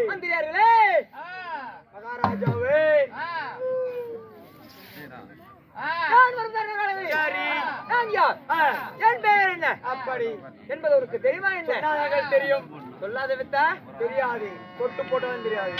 மந்திரியார்களே, மகாராஜாவே, என் பெயர் என்ன அப்படி என்பது உனக்கு தெரியுமா? என்ன தெரியும்? சொல்லாத வித்தா தெரியாது, தொட்டு போட்டவன் தெரியாது.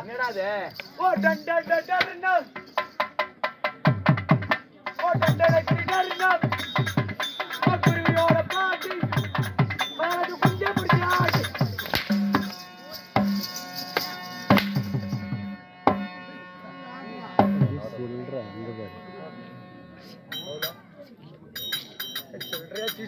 என்னடாது? ஓ டண்டடடடடன ஓ டண்டடடடடன குருவியோட பாட்டி பாடு குஞ்சே புடிச்சாடி. சொல்றா அங்க பாரு சொல்றா சீ.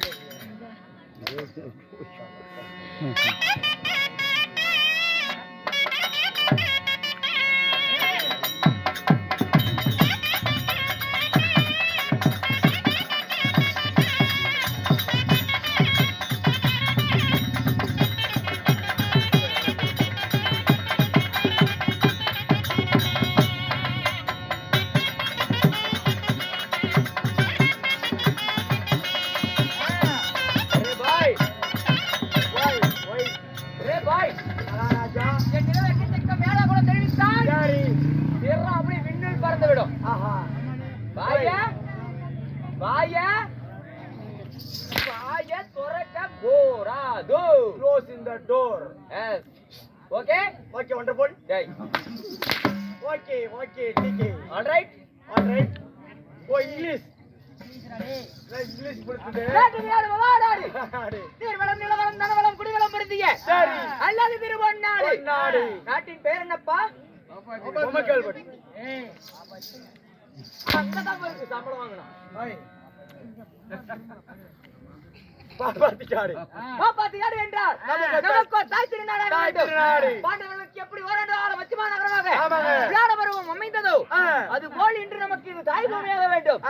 Close in the door. Yes. Okay? Okay, wonderful. Okay. Okay, okay, okay. All right? All right. Oh, English. English புடிச்சது. நாட்டுல வாடாடி. நீர்வளம் நிலவளம் தனவளம் குடிவளம் படுத்திய. சரி. அல்லாஹ் திருவண்ணாடு. நாடு. நாட்டின் பேர் என்னப்பா? பொம்மக்கல்பட்டி. அங்கதான் போய் சம்பளம் வாங்கணும். ஹாய். பாப்பாத்தியாடு என்றால் நமக்கு தாய் திருநாடு. பாண்டவர்களுக்கு எப்படி ஓராண்டு மத்தியமா நகரமாக விளையாட பருவம் அமைந்ததோ அது போல் இன்று நமக்கு இது தாய் பூமியாக வேண்டும்.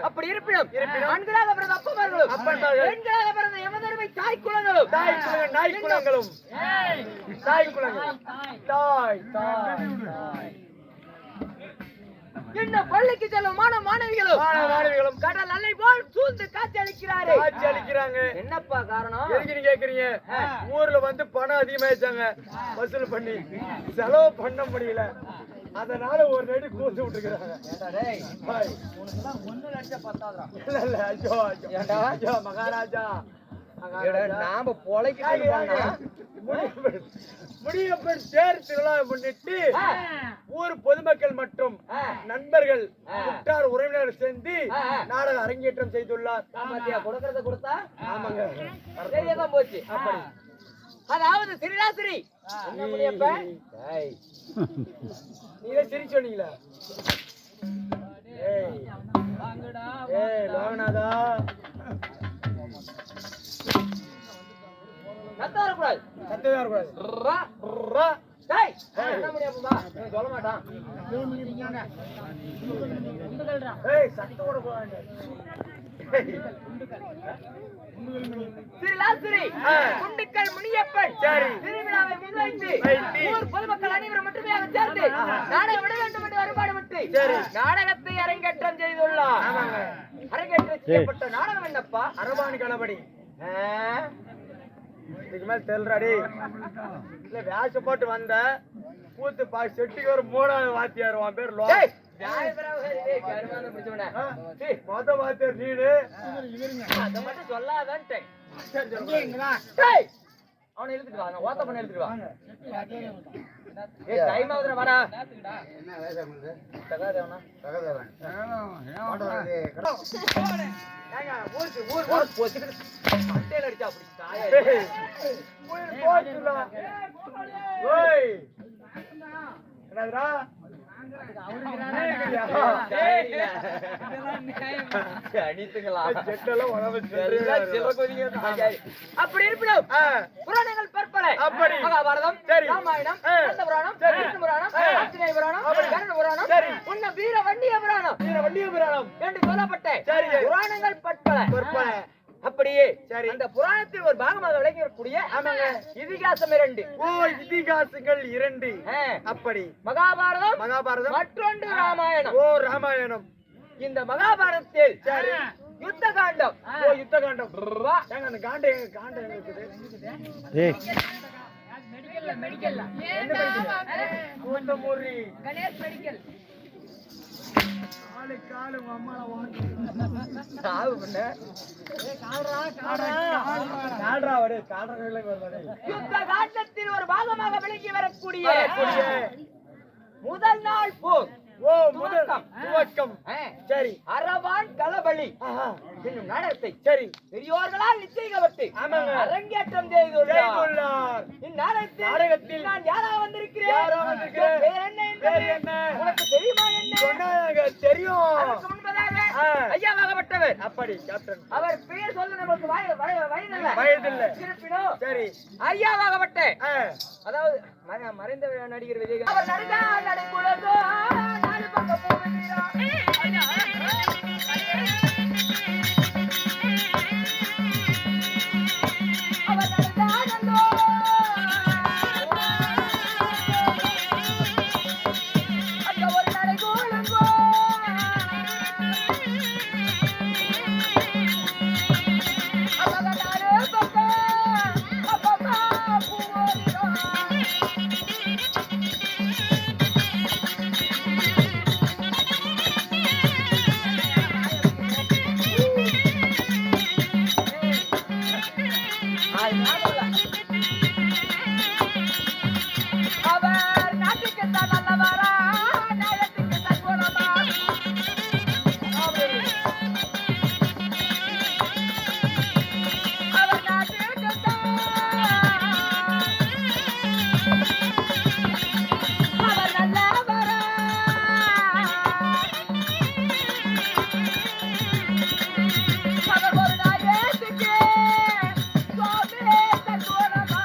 அப்படி இருப்பினும் ஆண்களாக பிறந்த அப்பமார்களும் பெண்களாக பிறந்த எமதருமை தாய் குலங்களும் நாய் குலங்களும் இன்னும் பள்ளிக்கு செல்லும் மாணவிகளும் கடல் அலை போல் சூழ்ந்து காட்சி அளிக்கிறாங்க. என்னப்பா காரணம்? எதுக்கு கேக்குறீங்க? ஊர்ல வந்து பணம் அதிகமாயிச்சாங்க, வசூல் பண்ணி செலவு பண்ண முடியல, அதனால ஒரு நடி கூத்து விட்டுருக்காங்க. மகாராஜா நாம முடியப்பெண் தேர் திருவிழா முன்னிட்டு ஊர் பொதுமக்கள் மற்றும் நண்பர்கள் உற்றார் உறவினர் சேர்ந்து நாடக அரங்கேற்றம் செய்துள்ளார். கொடுக்கறத கொடுத்தா ஆமாங்க போச்சு. அப்படி அதாவது சிறிராசிரி நீங்க சிரி சொன்னீங்களா? லோகநாதா சொல்ல மாட்டான். குண்டுக்கல் முனியப்பன் திருவிழாவை முன்வைத்து ஊர் பொதுமக்கள் அனைவரும் மட்டுமையாக சேர்ந்து நாடகம் விட வேண்டும் என்று வருபாடுபட்டு நாடகத்தை அரங்கேற்றம் செய்துள்ளார். அரங்கேற்றம் செய்யப்பட்ட நாடகம் என்னப்பா? அரபாணி கணபடி. இதுக்கு மேல தெல்றாடி இல்ல வேஷ போட்டு வந்த கூத்து செட்டுக்கு ஒரு 3வது வாத்தியார் உன் பேர் லோ மொத வாத்தியார் நீடு அதை மட்டும் சொல்லாதான் அவனை எழுத்துட்டு வா, ஓத்த பண்ண எழுத்துட்டு வா. டைம் ஆகுதுல வாடா. என்ன வேஷம் இது? தகாதேவனா? தகாதேவன். ஊர் போச்சு. மண்டையில அடிச்சா அப்படி தாயா. ஊர் போச்சுல. ஓய். என்னடா? அப்படி இருப்பினும் புராணங்கள் பற்பல. மகாபாரதம், ராமாயணம், புராணம், ஆஞ்சநேய புராணம், கருட புராணம், உன்ன வீர வண்டிய புராணம் என்று சொல்லப்பட்ட புராணங்கள் பற்பல. அப்படியே சரி, அந்த புராணத்தில் ஒரு பாகமாக விளங்கக்கூடிய இதிகாசம் 2. இதிகாசங்கள் 2. அப்படி மகாபாரதம் மற்றொன்று ராமாயணம். ராமாயணம். இந்த மகாபாரதத்தில் சரி யுத்த காண்டம். யுத்த காண்டம். அந்த காண்ட இருக்குது. மெடிக்கல் கணேஷ் மெடிக்கல் காலு அம்மா யுத்த காண்டத்தில் ஒரு பாகமாக விளங்கி வரக்கூடிய முதல் நாள் போர். முதல் துவக்கம். சரி, அரவான் களபலி என்னும் நாடகத்தை சரி பெரியோர்களால் நிச்சயிக்கப்பட்டு அரங்கேற்றம் செய்துள்ளார். இந்நாடகத்தில் நான் யாராக வந்திருக்கிறேன்? பேர் என்ன? உனக்கு தெரியுமா? என்ன சொன்னாங்க தெரியும். அதற்கு முன்பதாக ஐயாவாகப்பட்டவர். அப்படி கேப்டன். அவர் பெயர் சொல்ல நமக்கு வயதில்லை. இருப்பினும் சரி ஐயாவாகப்பட்ட அதாவது மறைந்த நடிகர் விஜயகாந்த். அவர் நடித்தார் நடைமுழங்கோ நாலு பக்கம் போவீரா. அவர் நடித்தாரோ அங்க ஒரு நடைமுழங்கோ அவர் நாலு பக்கம் அப்பப்பா போவீரா. அவர் நாட்டுக்கு தான் நல்லவரா, நயத்துக்கு தான் குணமா. அவர் நாட்டுக்கு தான் அவர் நல்லவரா. அவர் ஒரு நாயத்துக்கு சுவாமி தன் குணமா.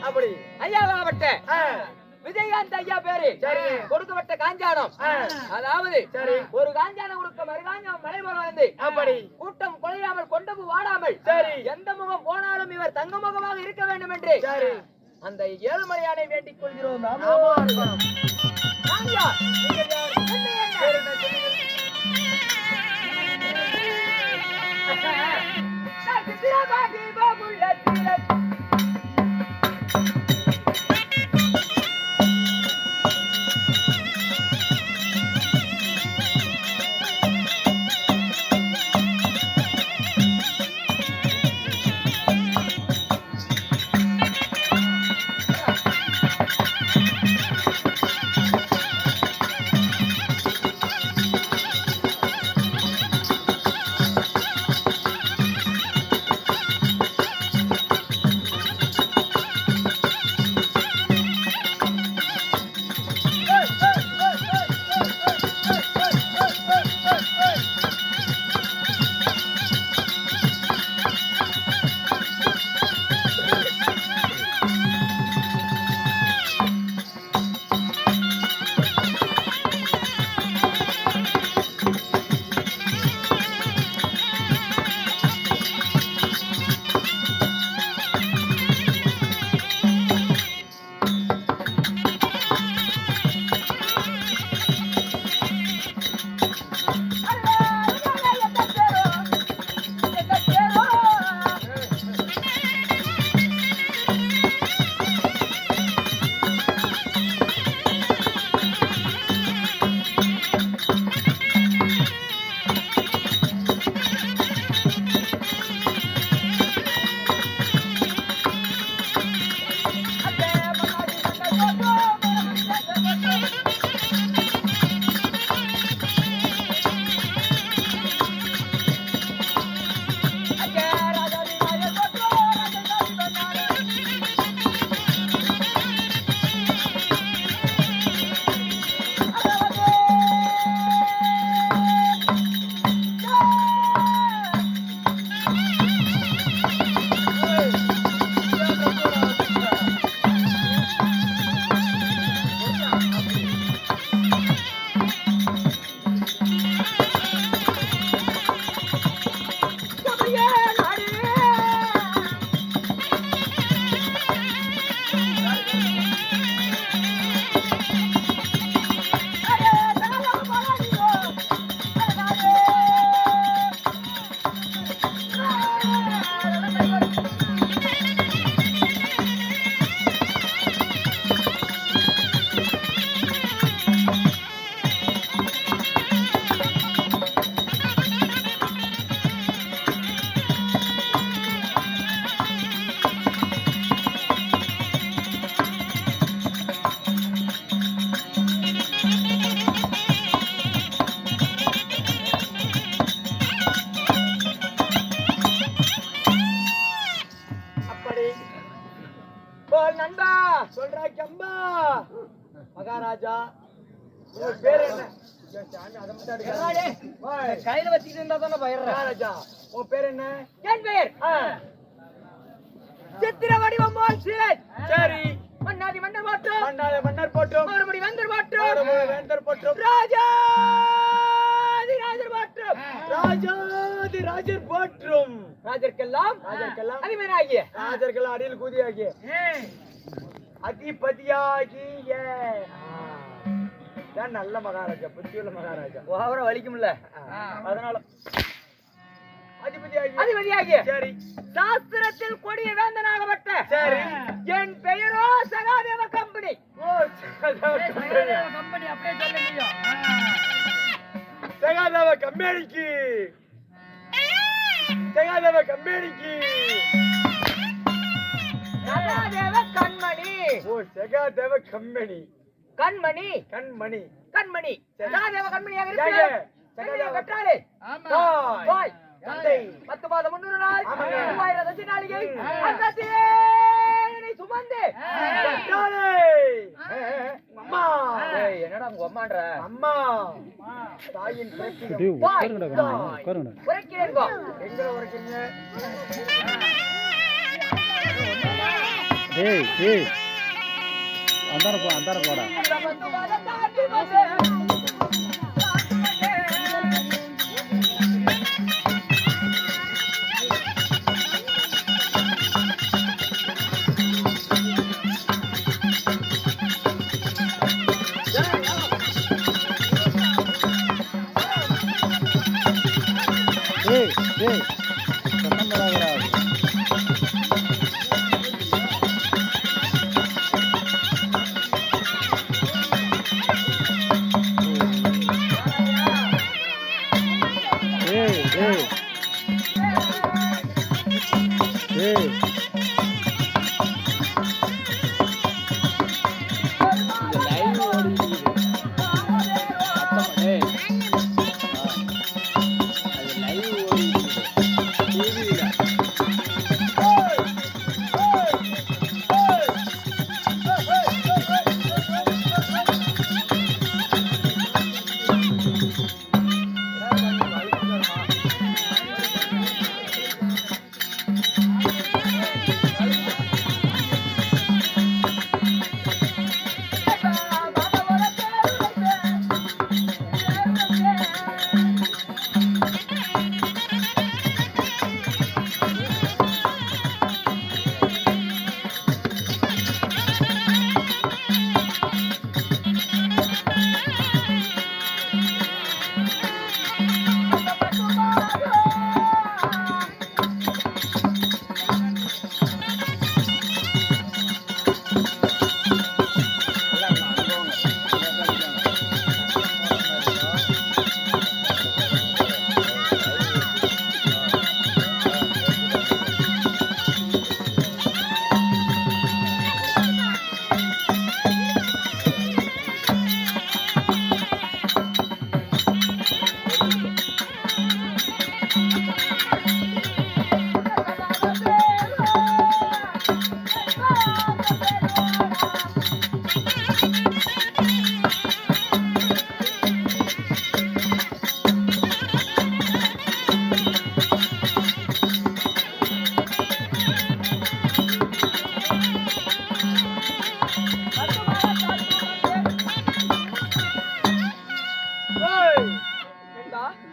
அப்படி ஐயாவாகப்பட்ட விஜயகாந்த் ஐயா பேரு கொடுக்கப்பட்ட காஞ்சானம். அதாவது ஒரு காஞ்சானம் கொடுக்க மறுகாஞ்சம் மலைபோல வந்து அப்படி கூட்டம் குறையாமல் கொண்டபு வாடாமல் சரி எந்த முகம் போனாலும் இவர் தங்க முகமாக இருக்க வேண்டும் என்று சரி அந்த ஏழுமலையானை வேண்டிக் கொள்கிறோம். ஆமா. காஞ்சா, நீங்கள் யார்? உண்மை என்ன? பேர் என்ன சொன்னீங்க? நான் சித்திரமாகி பாபுள்ள தீரன். உங்க பேர் என்ன? ஐயோ, சாமி, அதை மட்டும் எர்ராடே. எடுக்காத. ஓய், கையில வச்சுக்கிட்டு இருந்தா தானே பயிர்ற. மகாராஜா, உங்க பேர் என்ன? என் பெயர் சித்திர வடிவம் போல் சிலை. சரி, மன்னாதி மன்னர் மாற்றம். மன்னாதி மன்னர் போற்றும், மறுபடி வந்தர் மாற்றம். மறுபடி வேந்தர் போற்றும், ராஜாதி ராஜர் மாற்றம். ராஜாதி ராஜர் போற்றும், ராஜர்க்கெல்லாம் ராஜர்க்கெல்லாம் அதிபனாகிய ராஜர்கள் அடியில் கூதியாகிய அதிபதியாகிய தான் நல்ல மகாராஜா, புத்தியுள்ள மகாராஜா. ஓவரா வலிக்கும்ல. அதனால அதிபதியாகிய அதிபதியாகிய சரி சாஸ்திரத்தில் கொடிய வேந்தனாகப்பட்ட சரி. என் பெயரோ சகாதேவ கம்பெனி. ஓ, சகாதேவ கம்பெனி அப்படியே சொல்லுங்க. சகாதேவ கம்பெனிக்கு, சகாதேவ கம்பெனிக்கு. சகாதேவ கண்மணி. ஓ, சகாதேவ கம்பெனி, கண்மணி கண்மணி. கண்மணி சகாதேவ கண்மணியாக யாரு? இருக்கிறார். சகாதேவ கற்றாலே தாய், தாய் தந்தை, 10 மாதம் 300 நாள் ஆமாங்க. 3000 தட்சி நாளிகை ம். அங்கத்திலே என்னை சுமந்து கற்றாலே. அம்மா, ஏய், என்னடா உங்க அம்மான்ற அம்மா, தாயின் பிறப்பிடம். உரைக்கிறேன் பா. எங்க உரைக்கிறீங்க? அந்தார போடா 10 மாதம் தாண்டி வந்து சத்தம் போடாதடா.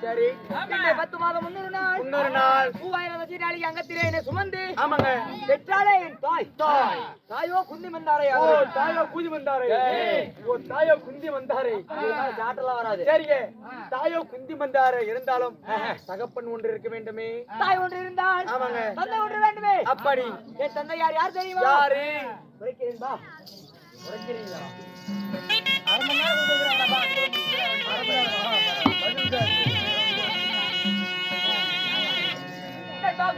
சரி, இன்னும் 10 மாதம் 300 நாள் இன்னொரு நாள். 3000 தட்சி நாளிகை அங்கத்திலே என்னை சுமந்து ஆமாங்க. பெற்றாலே என் தாய் தாய். தாயோ குந்தி மந்தாரையா ஓ, தாயோ கூதி வந்தாரே. ஓ, தாயோ குந்தி வந்தாரே. சாட்டெல்லாம் வராது. சரிங்க, தாயோ குந்தி வந்தாரே. இருந்தாலும் தகப்பன் ஒன்று இருக்க வேண்டுமே. தாய் ஒன்று இருந்தால் ஆமாங்க. தந்தை ஒன்று வேண்டுமே. அப்படி என் தந்தை யார் தெரியுமா? யாரு? உரைக்கிறேன் பா. உரைக்கிறீங்களா? அரை மணி நேரம் கொடுக்குறாங்கடா பா.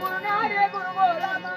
குருநாதே குருகோலமா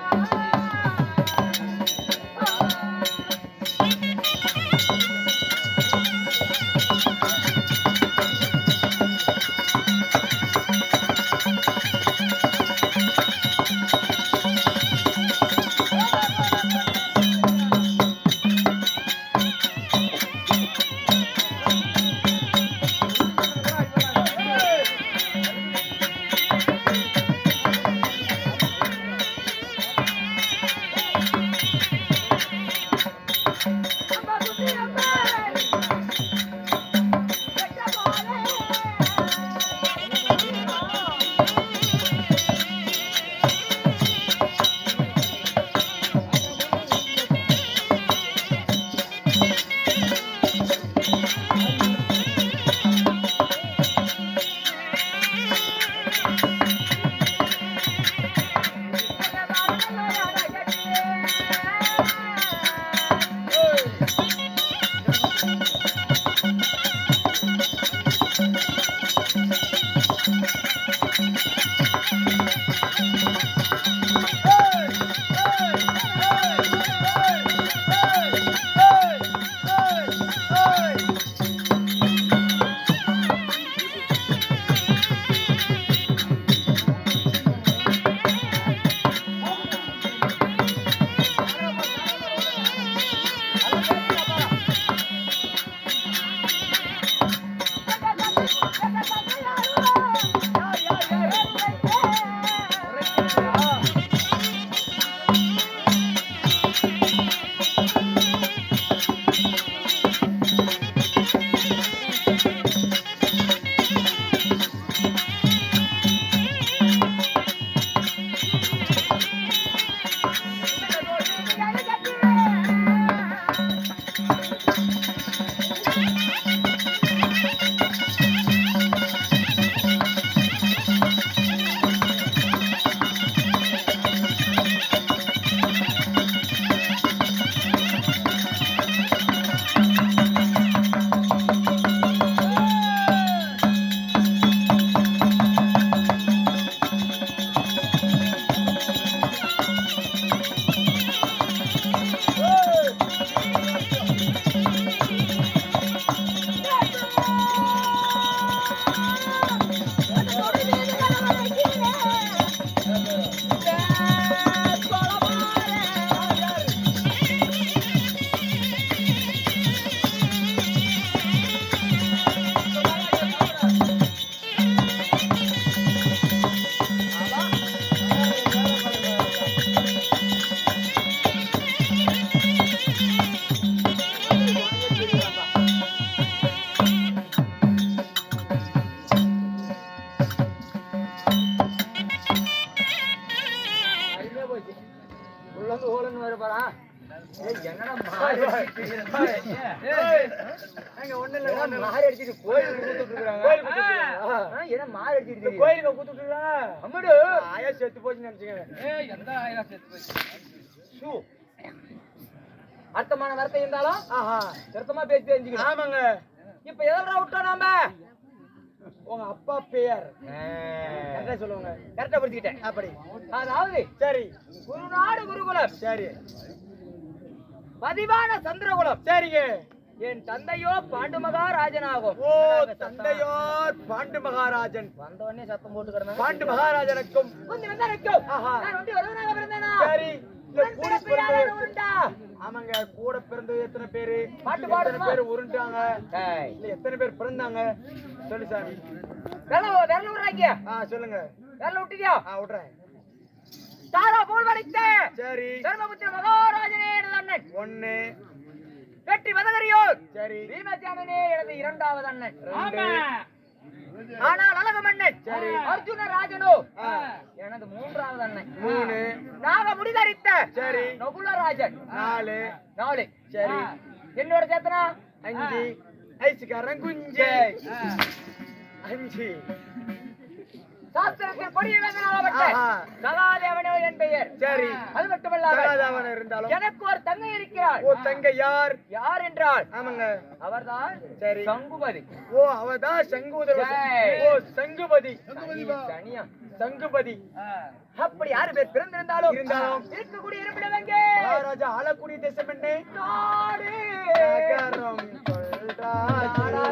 உள்ளந்து ஓலன்னு வர பாரா. ஏய் என்னடா மாறி அடிச்சிட்டு ஏய் அங்க ஒண்ணு இல்ல மாறி அடிச்சிட்டு கோயிலுக்கு கூட்டிட்டு இருக்காங்க. கோயிலுக்கு கூட்டிட்டு என்ன மாறி அடிச்சிட்டு கோயிலுக்கு கூட்டிட்டு இருக்காங்க. அம்மாடு ஆயா செத்து போச்சுன்னு நினைச்சீங்க. ஏய் எந்த ஆயா செத்து போச்சு? ஷூ அர்த்தமான வார்த்தை இருந்தாலும் ஆஹா சத்தமா பேசி தெரிஞ்சுக்கணும். ஆமாங்க. இப்ப எதடா விட்டோம் நாம? உங்க அப்பா பேர் கரெக்டா சொல்லுவாங்க. கரெக்டா புரிஞ்சுக்கிட்டேன். அப்படி அதாவது சரி குருநாடு குருகுலம் சரி பதிவான சந்திரகுலம் சரிங்க. என் தந்தையோ பாண்டு மகாராஜன் ஆகும். ஓ தந்தையோ பாண்டு மகாராஜன். வந்த உடனே சத்தம் போட்டு கிடந்தாங்க. பாண்டு மகாராஜனுக்கும் நான் ஒண்டி ஒருவனாக பிறந்தேனா? சரி கூட பிறந்தா ஆமாங்க. கூட பிறந்தது எத்தனை பேரு? பாட்டு பாடுற பேரு உருண்டாங்க. இல்ல எத்தனை பேர் பிறந்தாங்க சொல்லு சாமி. விரல விடுறாங்க. சொல்லுங்க. விரல விட்டுட்டியா? விடுறேன். தாரா போல் வளைத்த சரி தர்மபுத்திர மகாராஜனே எனது அண்ணன். ஒண்ணு வெற்றி வதகரியோர் சரி பீமசாமனே எனது இரண்டாவது அண்ணன். ஆனால் அழகு மன்னன் சரி அர்ஜுன ராஜனோ எனது மூன்றாவது அண்ணன். மூணு நாக முடிதரித்த சரி நகுலராஜன். நாலு நாலு சரி என்னோட சேத்தனா அஞ்சு ஐசுக்காரன் குஞ்சு அஞ்சு சாஸ்திரத்தில் படியவனாகப்பட்ட சகாதேவனோ என் பெயர். சரி அது மட்டுமல்லாமல் இருந்தாலும் எனக்கு ஒரு தங்கை இருக்கிறாள். ஓ தங்கை யார்? யார் என்றால் ஆமாங்க அவர்தான் சரி சங்குபதி. ஓ அவர்தான் சங்குபதி. ஓ சங்குபதி தனியா சங்குபதி. அப்படி யாரு பேர் பிறந்திருந்தாலும் இருக்கக்கூடிய இருப்பிடவங்க மகாராஜா ஆளக்கூடிய தேசம் என்ன? நாடு நகரம் சொல்றாடு.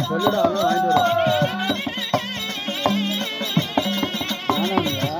சொல்லுடா அவன் வாங்கிட்டு வருவான். ஆனாங்கய்யா.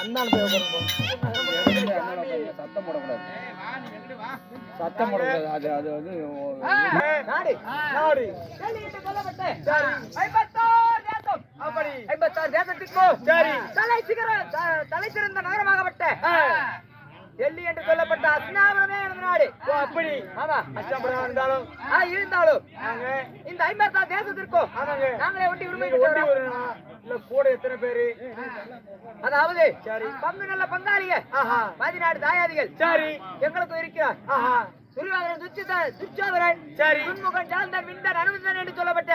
அந்தாள் போய் உட்காருங்க. சத்தம் போடக்கூடாது. சத்தம் போடக்கூடாது. அது அது வந்து நாடி நாடி சொல்லிட்டு சொல்லப்பட்ட சரி. 56 தேசம். அப்படி 56 தேசத்திற்கோ சரி. தலை சிறந்த நகரமாகப்பட்ட ஆ. டெல்லி என்று சொல்லப்பட்ட அஸ்னாபுரமே எனது நாடு. ஓ அப்படி ஆமா. அஷ்டபுரம் இருந்தாலும் இருந்தாலும் நாங்க இந்த 56 தேசத்திற்கோ ஆமாங்க. நாங்களே ஒட்டி உரிமை நீங்க ஒண்டி பெற்றவர்கள். வரணும். இல்ல கூட எத்தனை பேரு? அதாவது சரி. பங்கு நல்ல பங்காளிக ஆஹா 14 தாயாதிகள் சரி எங்களுக்கு இருக்கிறார். ஆஹா துச்சாதரன், சரி. துன்முகன், சாந்தன், விந்தன், அனுவிந்தன் என்று சொல்லப்பட்ட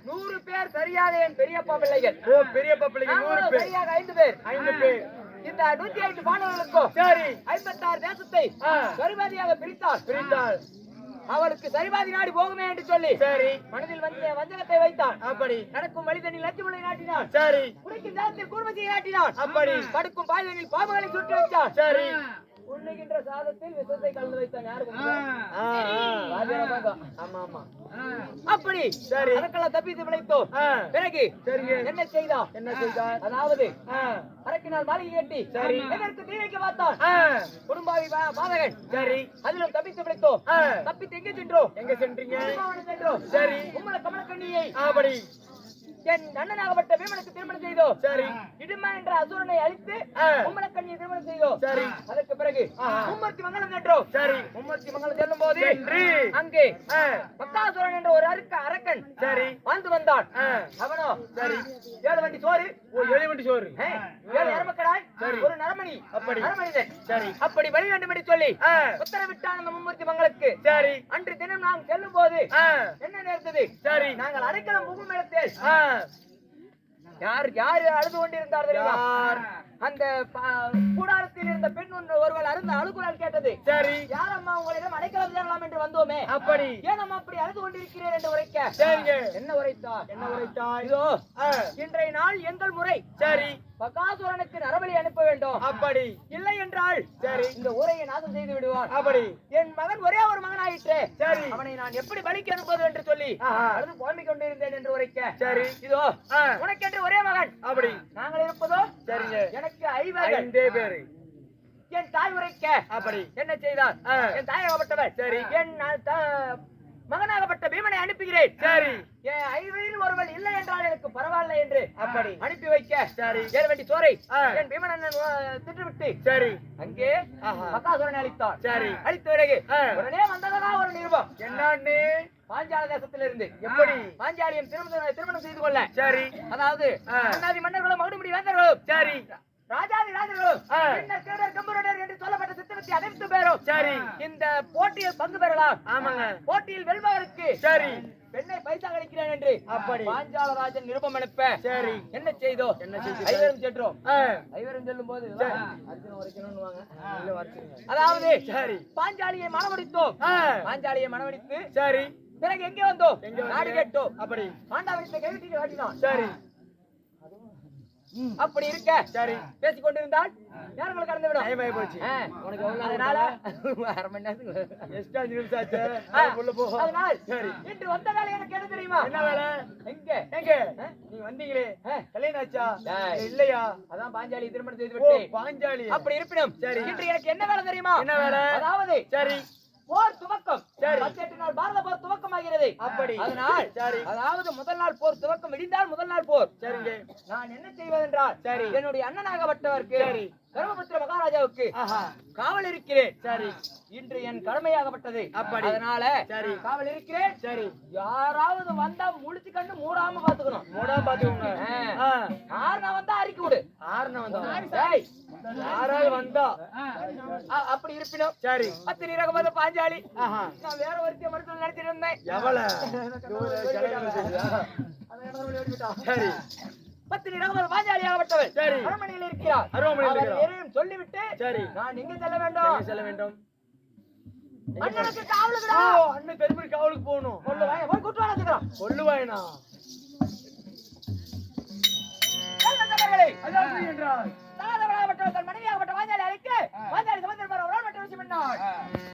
100 பேர் சரியாக என் பெரியப்பா பிள்ளைகள். ஓ பெரியப்பா பிள்ளைங்க 100 நாங்களும் பேர். சரியாக 5 பேர். 5 பேர். இந்த 105 பாண்டவர்களுக்கும் சரி. 56 தேசத்தை சரிபாதியாக பிரித்தார். அவளுக்கு சரிபாதி நாடி போகுமே என்று சொல்லி சரி. மனதில் வஞ்சகத்தை வைத்தான். அப்படி. நடக்கும் வழிதனில் லட்சுமலை நாட்டினான். சரி. குடிக்கும் ஜலத்தில் கூர்மதியை நாட்டினான். அப்படி. படுக்கும் பாய்தனில் பாம்புகளை சுட்டு வைத்தான். சரி. உண்ணுகின்ற சாதத்தில் விஷத்தை கலந்து வைத்தான். யாருக்கு ஆமா ஆமா. அப்படி சரி. அதற்கெல்லாம் தப்பித்து பிழைத்தோம். பிறகு சரிங்க. என்ன செய்தான்? என்ன செய்தார்? அதாவது அரக்கினால் மாளிகை கட்டி சரி. எதற்கு தீ வைக்க பார்த்தான். குடும்பாவி பாதகன். சரி. அதிலும் தப்பித்து பிழைத்தோம். தப்பித்து எங்கே சென்றோம்? எங்க சென்றீங்க? குடும்பாவனம் சென்றோம். சரி. உம்மள கமலக்கண்ணியை அப்படி. என் அண்ணனாகப்பட்ட பீமனுக்கு திருமணம் செய்தோம். சரி. இடுமா என்ற அசுரனை அழித்து உம்மலக்கண்ணியை திருமணம் செய்தோம். சரி. அதற்கு பிறகு மும்மூர்த்தி மங்கலம் சென்றோம். சரி. மும்மூர்த்தி மங்கலம் செல்லும் போது சென்று அங்கே பக்காசுரன் என்ற ஒரு அரக்கன் சரி. வாழ்ந்து வந்தான். அவனோ சரி. 7 வண்டி சோறு, ஓ 7 வண்டி சோறு. 7 எருமக்கடாய், சரி. ஒரு நரமணி. அப்படி. நரமணிதன். சரி. அப்படி வழி வேண்டும் என்று சொல்லி உத்தரவிட்டான் அந்த மும்மூர்த்தி மங்கலுக்கு. சரி. அன்று தினம் நாங்கள் செல்லும் போது என்ன நேர்ந்தது? சரி. நாங்கள் அரைக்கலம் புகும் இடத்தில் யார் அழுது கொண்டிருந்தார் தெரியுமா? அந்த கூடாரத்தில் இருந்த பெண் ஒருவள் அழுகுரல் கேட்டது. சரி. யாரம்மா உங்களிடம் அடைக்கலம் தேடலாம் என்று வந்தோமே, அப்படி. ஏனம்மா அப்படி அழுது கொண்டிருக்கிறேன் என்று உரைக்க, சரிங்க. என்ன உரைத்தார்? என்ன உரைத்தாய்? இதோ இன்றைய நாள் எங்கள் முறை. சரி. பகாசுரனுக்கு நரபலி அனுப்ப வேண்டும். அப்படி. இல்லை என்றால் சரி. இந்த ஊரையை நாசம் செய்து விடுவான். அப்படி. என் மகன் ஒரே ஒரு மகனாயிற்று. சரி. அவனை நான் எப்படி பலிக்கு அனுப்புவது என்று சொல்லி அழுது புலம்பிக் கொண்டிருந்தேன் என்று உரைக்க, சரி. இதோ உனக்கென்று ஒரே மகன். அப்படி. நாங்கள் இருப்பதோ சரிங்க. எனக்கு 5 5 பேர். என் தாய் உரைக்க அப்படி. என்ன செய்தார்? என் தாயாகப்பட்டவர் சரி. என் மகனாகப்பட்ட பீமனை அனுப்புகிறேன். சரி. என் 5 ஒருவன் இல்லை என்றால் எனக்கு பரவாயில்லை என்று அப்படி அனுப்பி வைக்க, சரி. 7 வண்டி சோறை என் பீமன் அண்ணன் திட்டுவிட்டு சரி. அங்கே பகாசுரனை அழித்தான். சரி. அழித்த பிறகு உடனே வந்ததா ஒரு நிருபம். என்னன்னு? பாஞ்சால தேசத்திலிருந்து எப்படி? பாஞ்சாலியம் திருமணம் செய்து கொள்ள. சரி. அதாவது மன்னாதி மன்னர்களும் மகுடுமுடி வேந்தர்களும் சரி. ராஜாதி ராஜர்களும் பின்னர் கேடர் கம்புரடர் என்று சொல்லப்பட்ட சித்தவத்தி அனைத்து பேரும் சரி. இந்த போட்டியில் பங்கு பெறலாம். ஆமாங்க. போட்டியில் வெல்பவருக்கு சரி. பெண்ணை பரிசாக அளிக்கிறேன் என்று அப்படி. பாஞ்சாலராஜன் நிருபம் அனுப்ப, சரி. என்ன செய்தோ? ஐவரும் சென்றோம். ஐவரும் செல்லும் போது அர்ஜுன உரைக்கணும்னுவாங்க. அதாவது சரி. பாஞ்சாலியை மணமுடித்தோம். பாஞ்சாலியை மணமுடித்து சரி. பிறகு எங்கே வந்தோம்? நாடு கேட்டோம். அப்படி. பாண்டாவிடத்தை கைவிட்டு காட்டினான். சரி. அப்படி இருக்க, சரி. பேசிக் கொண்டிருந்தால் நேரங்கள் கடந்து விடும். டைம் ஆகி போச்சு. உனக்கு அதனால 1/2 மணி நேரத்துக்கு எக்ஸ்ட்ரா 5 நிமிஷம் ஆச்சு. உள்ள போ. அதனால் சரி. இன்று வந்த வேலை எனக்கு என்ன தெரியுமா? என்ன வேலை? எங்க எங்க நீ வந்தீங்களே, கல்யாணம் ஆச்சா? இல்லையா? அதான் பாஞ்சாலி திருமணம் செய்து ஓ விட்டேன். பாஞ்சாலி. அப்படி இருப்பினும் சரி. இன்று எனக்கு என்ன வேலை தெரியுமா? என்ன வேலை? அதாவது சரி. போர் துவக்கம். சரி. 18 நாள் பாரத போர் துவக்கமாகிறது. அப்படி. அதனால் சரி. அதாவது முதல் நாள் போர் துவக்கம் விடிந்தால் முதல் நாள் போர். சரிங்க. நான் என்ன செய்வதென்றால், சரி. என்னுடைய அண்ணனாகப்பட்டவருக்கு, சரி. தர்மபுத்திர மகாராஜாவுக்கு காவல் இருக்கிறேன். சரி. இன்று என் கடமையாகப்பட்டது. அப்படி. அதனால சரி. காவல் இருக்கிறேன். சரி. யாராவது வந்தா முழிச்சு கண்டு மூடாம பாத்துக்கணும். மூடாம பாத்துக்கோங்க. ஆறுனா வந்தா அறிக்கை விடு. ஆறுனா வந்தா. டேய், யாராவது வந்தா அப்படி இருப்பினும் சரி. பத்தினி ரகமத பாஞ்சாலி. நான் வேற ஒருத்திய மனசுல நினைச்சிட்டு இருந்தேன். எவள? சரி. பத்தினி ரகமத பாஞ்சாலி ஆகப்பட்டவள் சரி. அரண்மனையில் இருக்கிறார். அரண்மனையில் இருக்கிறார். அவர் எதையும் சொல்லிவிட்டு சரி. நான் எங்க செல்ல வேண்டும்? எங்க செல்ல வேண்டும்? அண்ணனுக்கு காவலுக்குடா. ஓ அண்ணன் பெருமரி காவலுக்கு போகணும். கொல்லுவாய், போய் குற்றம் வச்சுக்கிறான். கொல்லுவாயனா? அதாவது என்றால் தன் மனைவியாகப்பட்ட பாஞ்சாலி அழைக்க, பாஞ்சாலி சமுத்திரம் ஒரு மற்ற விஷயம் என்ன?